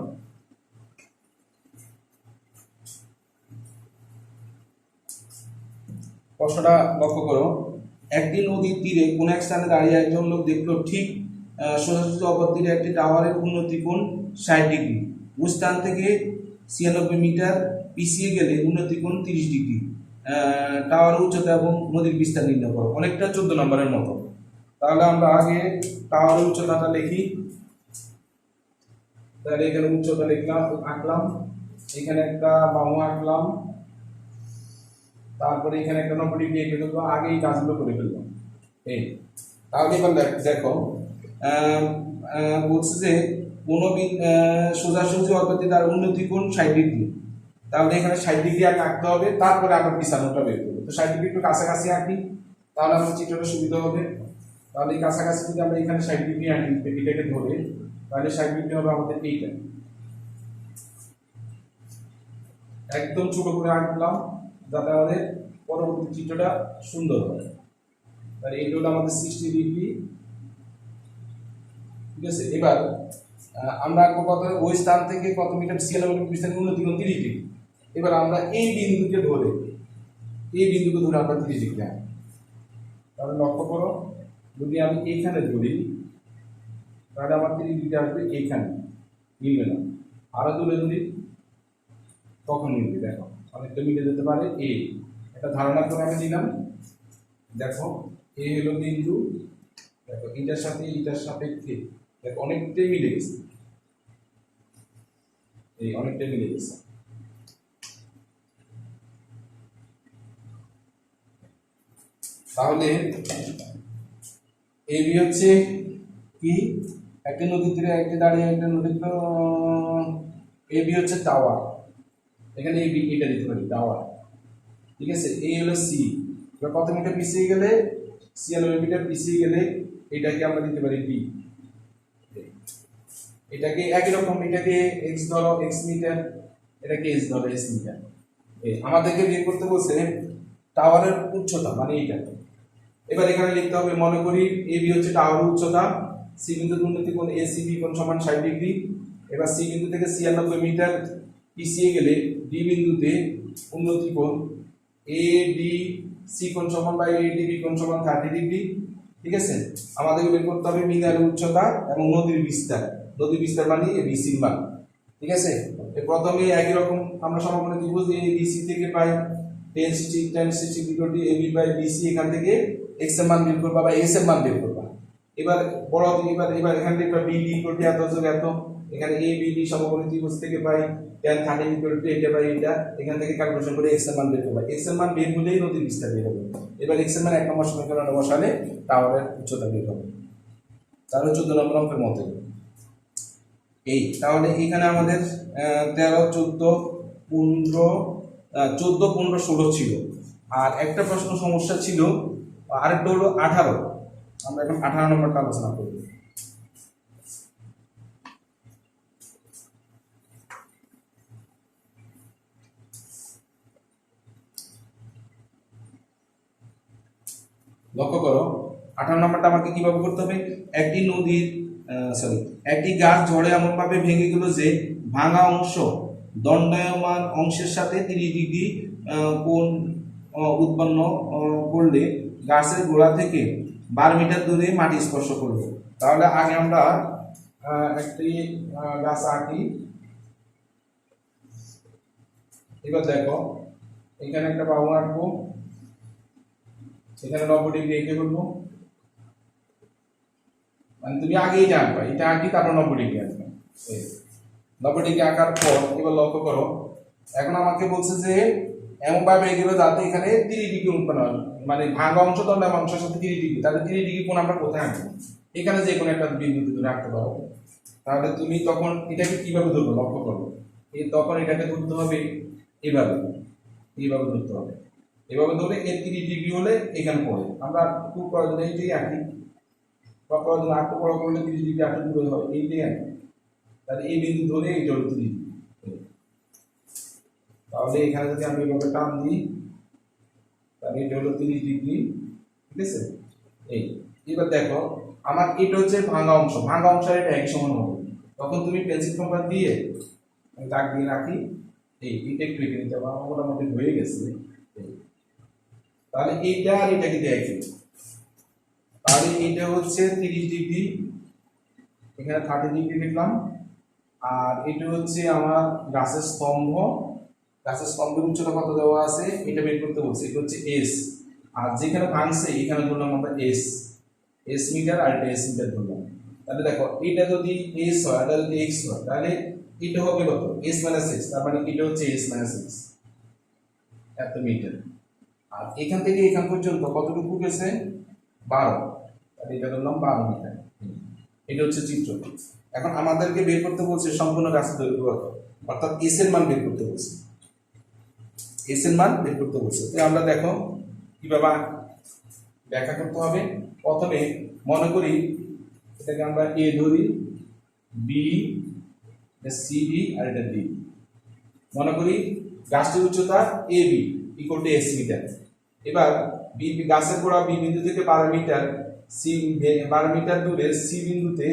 প্রশ্নটা লক্ষ্য করো, একটি নদীর তীরে কোন এক স্থানে দাঁড়িয়ে একজন লোক দেখলো ঠিক সোজাসুজি অপর তীরে একটি টাওয়ারের উন্নতি কোণ 60 ডিগ্রি, ওই স্থান থেকে 96 মিটার পিছিয়ে গেলে উন্নতি কোণ 30 ডিগ্রি, টাওয়ারের উচ্চতা এবং নদীর বিস্তার নির্ণয় করো। অনেকটা 14 নম্বরের মতো। তাহলে আমরা আগে টাওয়ারের উচ্চতাটা লিখি। তাহলে এখানে উচ্চতা লিখলাম, আঁকলাম, এখানে একটা বাহু আঁকলাম, তারপরে এখানে একটা 90 ডিগ্রি এঁকে দেবো। আগে এই কাজগুলো করে ফেললাম। এই তাহলে এবার দেখো বলছে যে কোনো সোজাসুজি অপরটি তার উন্নতি কোণ 60 ডিগ্রি। তাহলে এখানে 60 ডিগ্রি আগে আঁকতে হবে, তারপরে আমরা পিছানোটা বের করবো। তো 60 ডিগ্রি একটু কাছাকাছি আঁকি, তাহলে আমার চিত্রটা সুবিধা হবে। তাহলে এই কাছাকাছি যদি আমরা এখানে 60 ডিগ্রি আঁকি, এটাকে ধরে, তাহলে 60 ডিগ্রি হবে আমাদের এইটা। একদম ছোট করে আঁকলাম যাতে আমাদের পরবর্তী চিত্রটা সুন্দর হয়। তাহলে এইটা হলো আমাদের 60 ডিগ্রি। ঠিক আছে, এবার আমরা কত ওই স্থান থেকে কত মিটার 96 পিছনে উন্নতি কোণ 30 ডিগ্রি। এবার আমরা এই বিন্দুকে ধরে 30 ডিগ্রি আঁকি। তাহলে লক্ষ্য করো, যদি আমি এইখানে ধরি তাহলে আমার 30 ডিগ্রি আসবে এইখানে, মিলবে না। আরো দূরে ধরি তখন মিলবে। দেখো অনেকটা মিলে যেতে পারে। একটা ধারণা করে আমি দিলাম। দেখো এ হলো বিন্দু, দেখো এটার সাপেক্ষে দেখো অনেকটাই মিলে গেছে, অনেকটাই মিলে গেছে। তাহলে এবি হচ্ছে কি, একটা নদীর তীরে একটা দাঁড়িয়ে একটা নদীর, এবি হচ্ছে টাওয়ার। এখানে এবি এটা দিতে পারি টাওয়ার। ঠিক আছে, এই হলো সি। এবার কত মিটার পিছিয়ে গেলে 96 মিটার পিছিয়ে গেলে এটাকে আমরা দিতে পারি বি। এটাকে একই রকম, এটাকে x ধরো x মিটার, এটাকে s ধরো s মিটার। আমাদেরকে বের করতে বলছে টাওয়ারের উচ্চতা, মানে এটা। এবার এখানে লিখতে হবে, মনে করি এবি হচ্ছে টাওয়ারের উচ্চতা, সি বিন্দুর উন্নতি কোণ এসিবি কোণ সমান 60 ডিগ্রি। এবার সি বিন্দু থেকে 96 মিটার পিছিয়ে গেলে ডি বিন্দুতে উন্নতি কোণ এডিসি কোণ সমান বা এডিবি কোণ সমান 30 ডিগ্রি। ঠিক আছে, আমাদেরকে বের করতে হবে মিনারের উচ্চতা এবং নদীর বিস্তার মানে এবিসি মান। ঠিক আছে, প্রথমে একই রকম আমরা সমকোণী ত্রিভুজ এবিসি থেকে পাই tan 60 equal to AB by BC. এখান থেকে x এর মান বের করবা বা s এর মান বের করবা। এবার বড় এবার এখান থেকে বিডি ইকুয়াল টু এত যোগ এত, এখানে এবিডি সমকোণী ত্রিভুজ থেকে পাই tan 30 ইকুয়াল টু এটা বাই এটা। এখান থেকে ক্যালকুলেশন করে x এর মান বের করবা। x এর মান বের হলেই নদীর বিস্তার বের হবে। এবার x এর মান এক নম্বর সমীকরণে বসালে টাওয়ারের উচ্চতা বের হবে। তাহলে 14 নম্বর অঙ্কের মতো তাহলে এখানে আমাদের 13 14 15 14 15 16 ছিল। আর একটা প্রশ্ন সমস্যা ছিল, আরেকটা হলো 18। আমরা এখন 18 নম্বরটা আলোচনা করব। লক্ষ্য করো 18 নম্বরটা আমাকে কিভাবে করতে হবে, একটি গাছ ঝড়ে এমন ভাবে ভেঙে গেল যে ভাঙা অংশ দণ্ডায়মান অংশের সাথে 30 ডিগ্রি কোণ উৎপন্ন করলে গাছের গোড়া থেকে 12 মিটার দূরে মাটি স্পর্শ করবে। তাহলে আগে আমরা একটি গাছ আঁকি। এবার দেখো এখানে একটা বাহু আঁকবো, এখানে 90 ডিগ্রি এঁকে ফেলবো। মানে তুমি আগে এটা আঁকবা, এটা আঁকি তারপর 90 ডিগ্রি আঁকবে। 90 ডিগ্রি আঁকার পর এবার লক্ষ্য করো, এখন আমাকে বলছে যে এমন ভাবে এগুলো যাতে এখানে 30 ডিগ্রি উৎপন্ন হয়, মানে ভাঙা অংশ দণ্ডায়মান অংশের সাথে 30 ডিগ্রি, তাহলে 30 ডিগ্রি কোণ আমরা কোথায় আনবো? এখানে যে কোনো একটা বিন্দুতে তুমি রাখতে পারো। তাহলে তুমি তখন এটাকে কিভাবে ধরবো লক্ষ্য করো, তখন এটাকে ধরতে হবে এইভাবে, এইভাবে ধরতে হবে, এভাবে ধরে এর 30 ডিগ্রি হলে এখানে পড়ে আমরা খুব প্রয়োজন এইটাই আঁকি, বা প্রয়োজন আঁকতে বড় করলে 30 ডিগ্রি আঁকতে দূরে হয় এইটাই আঁকি। তাহলে এই বিন্দু ধরে এইটা হলো 30 ডিগ্রি। তাহলে এখানে যদি আমি এভাবে টান দিই তাহলে এটা হলো 30 ডিগ্রি, ঠিক আছে। এই এবার দেখো আমার এটা হচ্ছে ভাঙা অংশ, ভাঙা অংশের এটা একই সমান হবে, তখন তুমি পেন্সিল কম্পাস দিয়ে দাগ দিয়ে রাখি, এইটা একটু এঁকে নিতে হবে, আমার মোটামুটি হয়ে গেছে। তাহলে এইটা আর এটাকে দেখি, তাহলে এটা হচ্ছে 30 ডিগ্রি, এখানে 30 ডিগ্রি লিখলাম, আর এটা হচ্ছে আমার গাছের স্তম্ভ, গাছের স্তম্ভের উচ্চতা কত দেওয়া আছে এটা বের করতে বলছে, এটা হচ্ছে এস, আর যেখানে ভাঙছে এখানে ধরলাম আমরা এস মিটার, আর এটা এস মিটার ধরলাম। তাহলে দেখো এটা যদি এস হয়, এটা যদি এক্স হয়, তাহলে এটা হবে কত এস মাইনাস এক্স, তার মানে এটা হচ্ছে এস মাইনাস এক্স এত মিটার। আর এখান থেকে এখান পর্যন্ত কতটুকু গেছে 12, তাহলে এটা ধরলাম 12 মিটার। এটা হচ্ছে চিত্র। এখন আমাদেরকে বের করতে বলছে সম্পূর্ণ গাছের দৈর্ঘ্য কত, অর্থাৎ এস এর মান বের করতে বলছে, এস এর মান বের করতে বলছে। তো আমরা দেখো কিভাবে ব্যাখ্যা করতে হবে। প্রথমে মনে করি এটাকে আমরা এ ধরি, বি, সি ডি, আর এটা ডি। মনে করি গাছটির উচ্চতা A B equal to S meter. এবার বি গাছের গোড়া বি বিন্দু থেকে 12 মিটার, সি 12 মিটার দূরে সি বিন্দুতে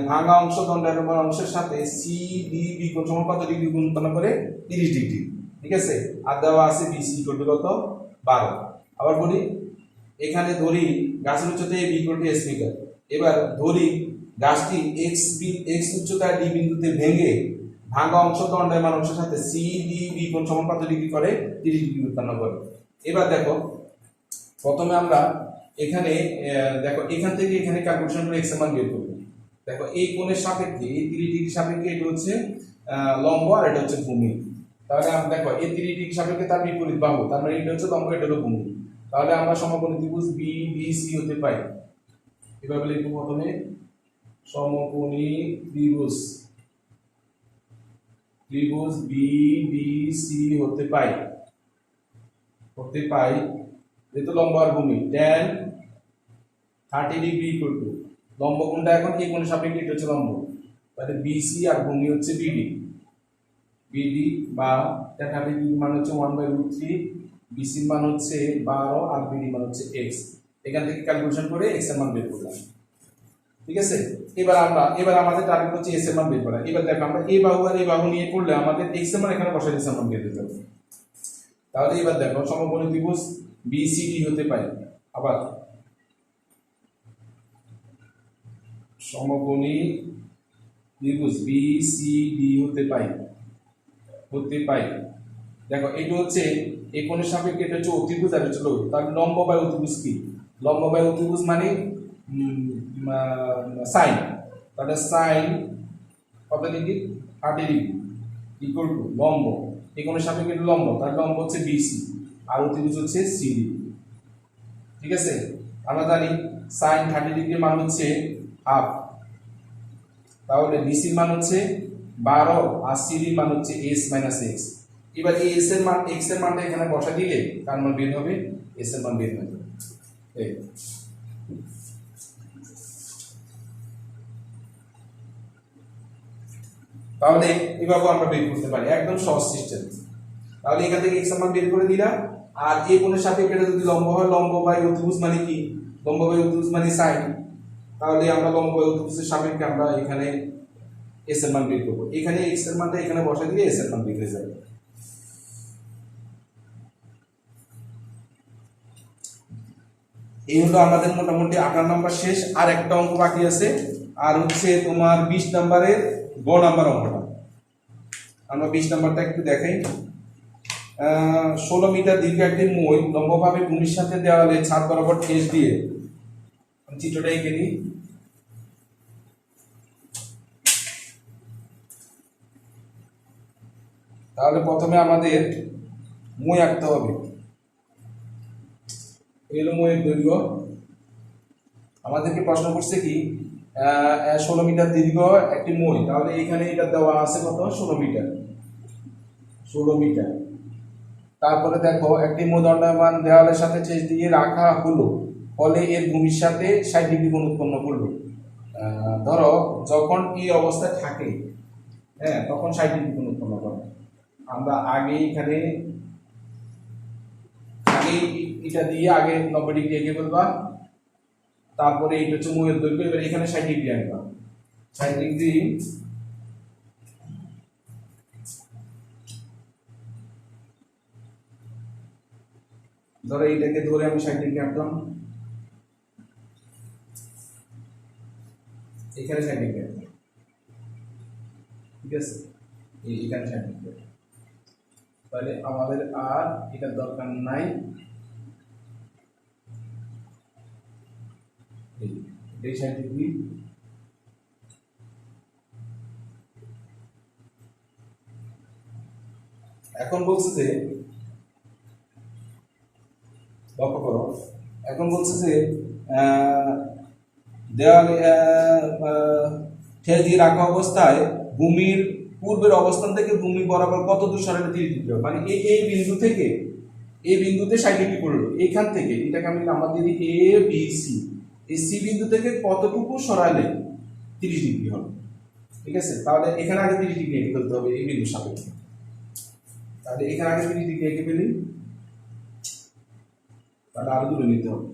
ভাঙা অংশ দণ্ডায়মান অংশের সাথে সি ডি বি কোণ সমান কত ডিগ্রি গুণ উৎপন্ন করে 30 ডিগ্রি, ঠিক আছে। আর দেওয়া আছে বিসি ইকুয়াল টু কত 12। আবার বলি এখানে ধরি গাছের উচ্চতা A B equal to S meter. এবার ধরি গাছটি এক্স উচ্চতা ডি বিন্দুতে ভেঙে ভাঙা অংশ দণ্ডায়মান অংশের সাথে সি ডি বি কোণ সমান কত ডিগ্রি করে 30 ডিগ্রি উৎপন্ন করে। এবার দেখো প্রথমে আমরা এখানে দেখো এখান থেকে এখানে ক্যালকুলেশন করে এক্স এর মান বের করব। দেখো এই কোণের সাপেক্ষে এই 30 ডিগ্রি সাপেক্ষে এটা হচ্ছে লম্ব, আর এটা হচ্ছে ভূমি। তাহলে আমরা দেখো এই 30 ডিগ্রি সাপেক্ষে তার বিপরীত বাহু, তার মানে এটা হচ্ছে লম্ব, এটা হলো ভূমি। তাহলে আমরা সমকোণী ত্রিভুজ বি বি সি হতে পাই, এভাবে লিখব প্রথমে সমকোণী ত্রিভুজ বি বি সি হতে পাই যেহেতু লম্ব আর ভূমি tan 30 ডিগ্রি ইকুয়াল টু লম্ব কোণটা এখন এই কোণের সাপেক্ষে এটা হচ্ছে লম্ব, তাহলে বিসি আর ভূমি হচ্ছে বিডি বা tan 30 ডিগ্রি মান হচ্ছে 1/√3, বিসি মান হচ্ছে 12 আর বিডি মান হচ্ছে x। এখান থেকে ক্যালকুলেশন করে x এর মান বের করলাম, ঠিক আছে। এবার আমাদের টার্গেট হচ্ছে s এর মান বের করা। এবার দেখো আমরা এই বাহু আর এই বাহু নিয়ে করলে আমাদের x এর মান এখানে বসাই দিতে মান বের হয়ে যাবে। তাহলে এবার দেখো সমকোণী ত্রিভুজ বিসিডি হতে পাই, আবার সমকোণী ত্রিভুজ বিসিডি হতে পাই। দেখো এটা হচ্ছে এই কোণের সাপেক্ষে এটা হচ্ছে অতিভুজ, আর হচ্ছে লম্ব। তাহলে লম্ব বাই অতিভুজ কি? লম্ব বাই অতিভুজ মানে সাইন। তাহলে সাইন কত ডিগ্রি 30 ডিগ্রি ইকুয়াল টু লম্ব, এই কোণের সাপেক্ষে লম্ব, তার লম্ব হচ্ছে বিসি আর অতিভুজ হচ্ছে সিডি, ঠিক আছে। আমরা জানি সাইন 30 ডিগ্রি মান হচ্ছে হাফ, তাহলে বিসি মান হচ্ছে 12 আর সিডি মান হচ্ছে s মাইনাস x। এবার এই s এর মান x এর মানটা এখানে বসা দিলে কার মান বের হবে? s এর মান বের হবে। এই তাহলে এভাবে আমরা বের করতে পারি, একদম সহজ সিস্টেম। তাহলে এখান থেকে x এর মান বের করে দিলাম, আর এই কোণের সাপেক্ষে এটা যদি লম্ব হয়, লম্ব বাই অতিভুজ মানে কি? লম্ব বাই অতিভুজ মানে সাইন। তাহলে আমরা লম্ব বাই অতিভুজের সাপেক্ষে আমরা এখানে s এর মান বের করব। এখানে x এর মানটা এখানে বসাই দিলে s এর মান বের হয়ে যাবে। এই হলো আমাদের মোটামুটি 18 নাম্বার শেষ। আর একটা অঙ্ক বাকি আছে, আর হচ্ছে তোমার 20 নাম্বারের গ নাম্বার অঙ্কটা। আমরা 20 নাম্বারটা একটু দেখাই। 16 মিটার দীর্ঘ একটি মই লম্বভাবে ভূমির সাথে দেওয়ালে ছাদ বরাবর ঠেস দিয়ে, চিত্রটা এঁকে নিই। তাহলে প্রথমে আমাদের মই আঁকতে হবে। এলো মইয়ের দৈর্ঘ্য। আমাদেরকে প্রশ্ন করছে কি 16 মিটার দীর্ঘ একটি মই, তাহলে এখানে এটা দেওয়া আছে কত 16 মিটার, 16 মিটার। তারপরে দেখো একটি মই দণ্ডায়মান দেওয়ালের সাথে ঠেস দিয়ে রাখা হলো, ফলে এর ভূমির সাথে 60 ডিগ্রি কোণ উৎপন্ন করলো। ধরো যখন এই অবস্থায় থাকে, হ্যাঁ, তখন 60 ডিগ্রি কোণ উৎপন্ন করে। আমরা আগে এখানে এটা দিয়ে আগে 90 ডিগ্রি এঁকে ফেলবা, তারপরে এটা হচ্ছে মইয়ের দৈর্ঘ্য, এবার এখানে 60 ডিগ্রি আনবা, 60 ডিগ্রি ধরো এইটাকে ধরে আমি 60 ডিগ্রি আঁকলাম, এখানে 60 ডিগ্রি আঁকলাম, ঠিক আছে, এখানে 60 ডিগ্রি। তাহলে আমাদের আর এটা দরকার নাই, এই 60 ডিগ্রি। এখন বলছে যে লক্ষ্য করো, এখন বলছে যে দেওয়ালে ঠেস দিয়ে রাখা অবস্থায় ভূমির পূর্বের অবস্থান থেকে ভূমি বরাবর কত দূর সরালে 30 ডিগ্রি হবে, মানে এই বিন্দু থেকে এই বিন্দুতে 60 ডিগ্রি পড়লো, এইখান থেকে এটাকে আমি নাম্বার দিয়ে দিই এ বি সি, এই সি বিন্দু থেকে কতটুকু সরালে 30 ডিগ্রি হবে, ঠিক আছে। তাহলে এখানে আগে 30 ডিগ্রি এঁকে ফেলতে হবে এই বিন্দুর সাপেক্ষে, তাহলে এখানে আগে 30 ডিগ্রি এঁকে ফেলি, তাহলে আরো দূরে নিতে হবে।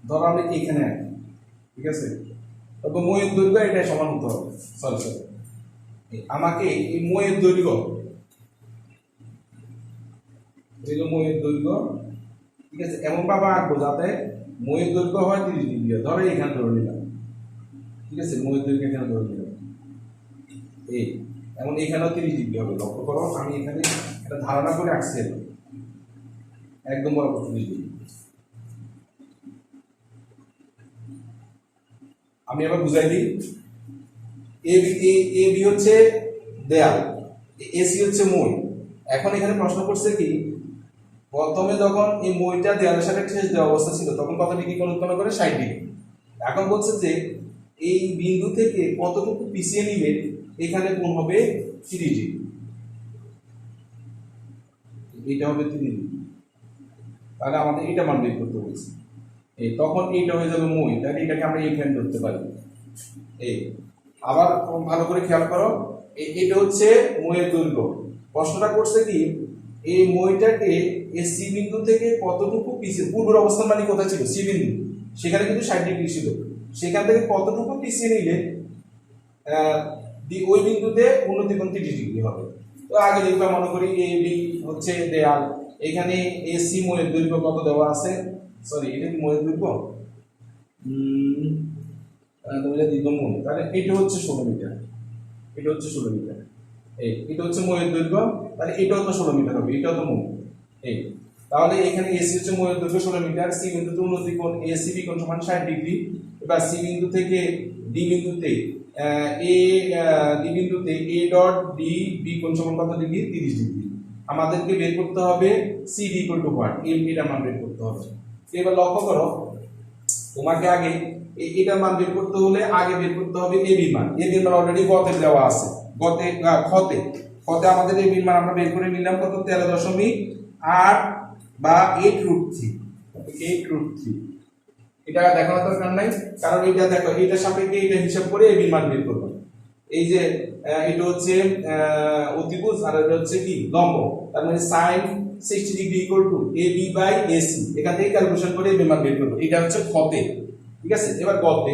ধরো আমরা এখানে আঁকি, ঠিক আছে, তবে মইয়ের দৈর্ঘ্য এটা সমান হতে হবে, সরি আমাকে এই মইয়ের দৈর্ঘ্য, এই মইয়ের দৈর্ঘ্য, ঠিক আছে, এমন ভাবে আঁকবো যাতে মইয়ের দৈর্ঘ্য হয় 30 ডিগ্রি, ধরো এখানে ধরে নিলাম, ঠিক আছে, মইয়ের দৈর্ঘ্য এখানে ধরে নিলাম, এই এমন এখানেও 30 ডিগ্রি হবে। লক্ষ্য করো আমি এখানে একটা ধারণা করে আঁকছি, একদম বরাবর 30 ডিগ্রি। আমি আবার বুঝাই দিই, এ বি হচ্ছে দেয়াল, এসি হচ্ছে মই। এখন এখানে প্রশ্ন করছে কি প্রথমে যখন এই মইটা দেয়ালের সাথে ঠেস দেওয়া অবস্থা ছিল তখন কত ডিগ্রি কোণ উৎপন্ন করে 60 ডিগ্রি। এখন বলছে যে এই বিন্দু থেকে কতটুকু পিছিয়ে নিলে এখানে কোণ হবে 30 ডিগ্রি, এটা হবে 30 ডিগ্রি, তাহলে আমাদের এটা মান বের করতে বলছে। এই তখন এইটা হয়ে যাবে মই, তাহলে এটাকে আমরা এইখানে ধরতে পারি। এই আবার ভালো করে খেয়াল করো, এটা হচ্ছে মইয়ের দৈর্ঘ্য। প্রশ্নটা করছে কি এই মইটাকে এই সি বিন্দু থেকে কতটুকু পিছিয়ে, পূর্বের অবস্থান মানে কোথায় ছিল সি বিন্দু, সেখানে কিন্তু 60 ডিগ্রি ছিল, সেখান থেকে কতটুকু পিছিয়ে নিলে ওই বিন্দুতে উন্নতি কোণ 30 ডিগ্রি হবে। তো আগে দেখবা মনে করি এ বি হচ্ছে দেয়াল, এখানে এ সি মইয়ের দৈর্ঘ্য কত দেওয়া আছে, সরি এটা কি মইয়ের দৈর্ঘ্য, দীর্ঘ মই, তাহলে এটা হচ্ছে 16 মিটার, এটা হচ্ছে 16 মিটার, এই এটা হচ্ছে মইয়ের দৈর্ঘ্য, তাহলে এটাও তো 16 মিটার হবে, এটাও তো মই। এই তাহলে এখানে এসি হচ্ছে মইয়ের দৈর্ঘ্য 16 মিটার, সি বিন্দুতে উন্নতি কোণ এসিবি কোণ সমান 60 ডিগ্রি। এবার সি বিন্দু থেকে ডি বিন্দুতে ডি বিন্দুতে এ ডট ডি বি কোণ সমান কত ডিগ্রি 30 ডিগ্রি। আমাদেরকে বের করতে হবে C D equal to what, এটার মান বের করতে হবে। এবার লক্ষ্য করো তোমাকে আগে এটার মান বের করতে হলে আগে বের করতে হবে এ বি মান, এ বি মান অলরেডি গতে দেওয়া আছে, গতে খতে খতে আমাদের এ বি মান আমরা বের করে নিলাম কত 13.8 বা 8√3, 8√3। এটা দেখানোর দরকার নাই, কারণ এটা দেখো এটা সাপেক্ষে এটা হিসাব করে এ বি মান বের করব। এই যে এটা হচ্ছে অতিভুজ আর এটা হচ্ছে কি লম্ব, তার মানে sin 60 degree equal to AB by AC, এখান থেকে ক্যালকুলেশন করে এ বি মান বের করব। এটা হচ্ছে খতে, ঠিক আছে। এবার গতে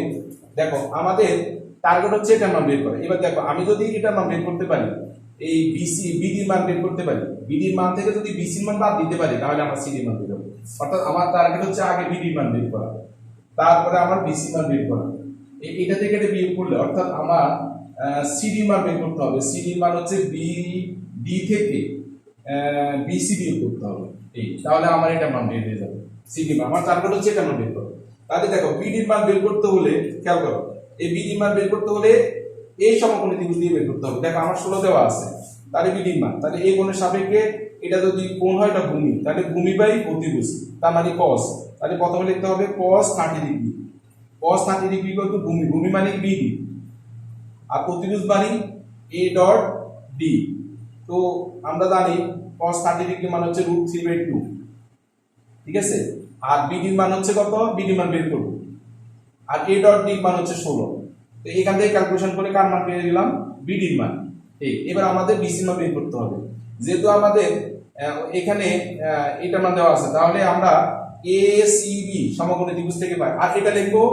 দেখো আমাদের টার্গেট হচ্ছে এটা মান বের করা। এবার দেখো আমি যদি এটা মান বের করতে পারি, এই বিসি বিডির মান বের করতে পারি, বিডির মান থেকে যদি বিসির মান বাদ দিতে পারি তাহলে আমার সিডির মান বের হবে। অর্থাৎ আমার টার্গেট হচ্ছে আগে বিডির মান বের করা, তারপরে আমার বিসি মান বের করা। এটা থেকে এটা বিয়োগ করলে অর্থাৎ আমার সিডি মান বের করতে হবে। সিডি মান হচ্ছে বি ডি থেকে বিসি বিয়োগ করতে হবে, এই তাহলে আমার এটা মান বের হয়ে যাবে। সিডি মান আমার টার্গেট হচ্ছে এটা মান বের করো। তাহলে দেখো বিডির মান বের করতে হলে খেয়াল করো, এই বিডির মান বের করতে হলে এই সমকোণী ত্রিভুজ দিয়ে বের করতে হবে। দেখো আমার 16 দেওয়া আছে, তাহলে বিডির মান, তাহলে এই কোণের সাপেক্ষে এটা যদি কোণ হয় এটা ভূমি, তাহলে ভূমি বাই অতিভুজ, তার মানে cos। তাহলে প্রথমে লিখতে হবে cos 30 ডিগ্রি, cos 30 ডিগ্রি কত ভূমি, ভূমি মানে বিডি, আর অতিভুজ মানে a ডট ডি। তো আমরা জানি cos 30 ডিগ্রি মান হচ্ছে √3/2, ঠিক আছে। আর বিডির মান হচ্ছে কত, বিডি মান বের করব, আর a ডট ডি মান হচ্ছে 16। তো এখান থেকে ক্যালকুলেশন করে কার মান পেয়ে গেলাম, বিডির মান। এই এবার আমাদের বিসি মান বের করতে হবে। যেহেতু আমাদের এখানে এটা মান দেওয়া আছে, তাহলে আমরা এ সি বি সমকোণী ত্রিভুজ থেকে পাই, আর এটা লিখবো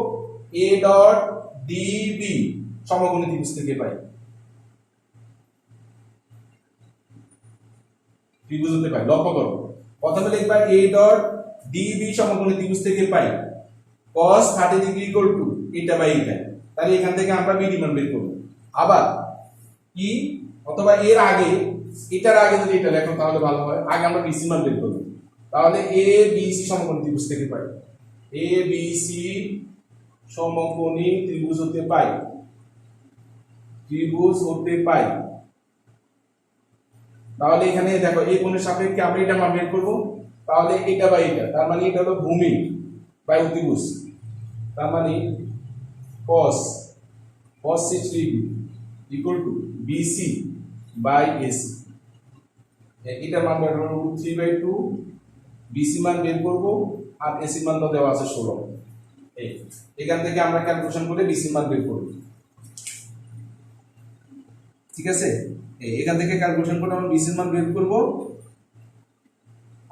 a ডট ডিবি সমকোণী ত্রিভুজ থেকে পাই, ত্রিভুজ হতে পাই। লক্ষ্য করো, প্রথমে লিখবা a ডট ডিবি সমকোণী ত্রিভুজ থেকে পাই cos 30 ডিগ্রি ইকুয়াল টু এটা বাই এটা। তাহলে এখান থেকে আমরা বিডি মান বের করব। আবার কি, অথবা এর আগে, এটার আগে যদি এটা লেখো তাহলে ভালো হয়, আগে আমরা বিসি মান বের করব। তাহলে এ বিসি সমকোণী ত্রিভুজ থেকে পাই, এ বিসি সমকোণী ত্রিভুজ হতে পাই, ত্রিভুজ হতে পাই। তাহলে এখানে দেখো এই কোণের সাপেক্ষে আমরা এটা মান বের করব, তাহলে এটা বাই এটা, তার মানে এটা হলো ভূমি বাই অতিভুজ, তার মানে cos 60 degree equal to BC by AC. এটা মান বের করব √3/2, বিসি মান বের করব, আর এসি মান তো দেওয়া আছে 16। এই এখান থেকে আমরা ক্যালকুলেশন করে বিসি মান বের করব, ঠিক আছে। এখান থেকে ক্যালকুলেশন করে আমরা বিসি মান বের করব,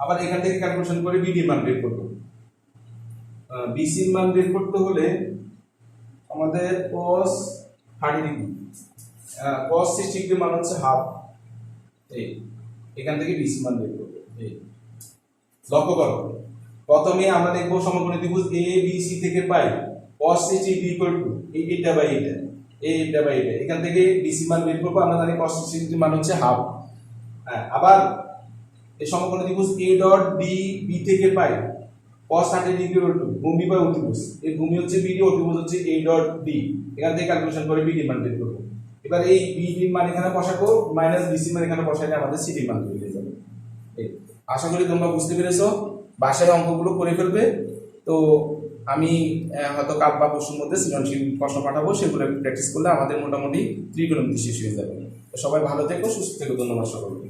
আবার এখান থেকে ক্যালকুলেশন করে বিডি মান বের করব। বিসি মান বের করতে হলে আমাদের cos 30 ডিগ্রি, cos 60 ডিগ্রি মান হচ্ছে হাফ, এই এখান থেকে বিসি মান বের করব। এই লক্ষ্য করো, প্রথমে আমরা লিখব সমকোণী ত্রিভুজ এ বি সি থেকে পাই cos 60 ডিগ্রি ইকুয়াল টু এটা বাই এটা, এটা বাই এটা। এখান থেকে বিসি মান বের করব, আমরা জানি cos 60 ডিগ্রি মান হচ্ছে হাফ। আবার এই সমকোণী ত্রিভুজ এ ডট ডি বি থেকে পাই cos 30 ডিগ্রি ইকুয়াল টু ভূমি বাই অতিভুজ, এই ভূমি হচ্ছে বিডি, অতিভুজ হচ্ছে এ ডট ডি। এখান থেকে ক্যালকুলেশন করে বিডি মান বের করব। এবার এই বিডি মান এখানে বসাবো, মাইনাস বিসি মান এখানে বসাইলে আমাদের সিডি মান বেরিয়ে যাবে। আশা করি তোমরা বুঝতে পেরেছো, বাসায় অঙ্কগুলো করে ফেলবে। তো আমি হয়তো কাল বা পরশুর মধ্যে সৃজনশীল প্রশ্ন পাঠাবো, সেগুলো প্র্যাকটিস করলে আমাদের মোটামুটি ত্রিকোণমিতি শেষ হয়ে যাবে। তো সবাই ভালো থেকো, সুস্থ থেকো, ধন্যবাদ সকলকে।